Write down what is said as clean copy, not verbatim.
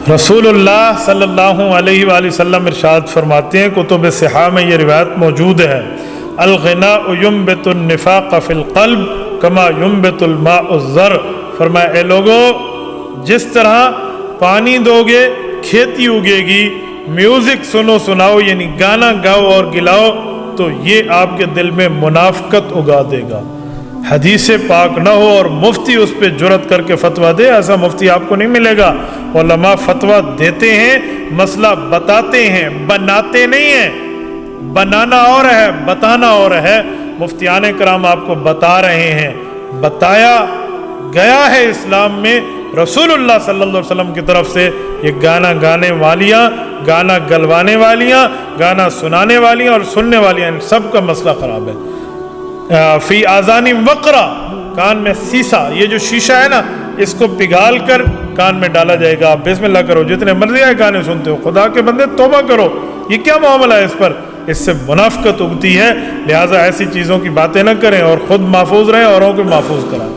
रसूलुल्लाह सल्लल्लाहु अलैहि वसल्लम इरशाद फरमाते हैं, कुतुब सिहा में ये रिवायत मौजूद है, अल-ग़िनाउ युंबितुन निफ़ाक़ फ़िल क़ल्ब कमा युंबितुल माउ ज़र। फरमाया, ए लोगो, जिस तरह पानी दोगे खेती उगेगी, म्यूज़िक सुनो सुनाओ यानी गाना गाओ और गिलाओ तो ये आपके दिल में मुनाफ़िक़त उगा देगा। हदीस पाक न हो और मुफ्ती उस पर जुरत करके फतवा दे, ऐसा मुफ्ती आपको नहीं मिलेगा। उलमा फतवा देते हैं, मसला बताते हैं, बनाते नहीं हैं। बनाना और है, बताना और है। मुफ्तियान कराम आपको बता रहे हैं, बताया गया है इस्लाम में रसूलुल्लाह सल्लल्लाहु अलैहि वसल्लम की तरफ से, ये गाना गाने वालियाँ, गाना गलवाने वालियाँ, गाना सुनाने वालियाँ और सुनने वालियाँ, इन सब का मसला ख़राब है। फ़ी आज़ानी वक़रा, कान में शीशा, ये जो शीशा है ना, इसको पिघाल कर कान में डाला जाएगा। आप बिस्मिल्लाह करो, जितने मर्जी आए गाने सुनते हो, खुदा के बंदे तौबा करो, ये क्या मामला है इस पर? इससे मुनाफ़िक़त उगती है। लिहाजा ऐसी चीज़ों की बातें न करें और ख़ुद महफूज रहें, औरों को महफूज कराएं।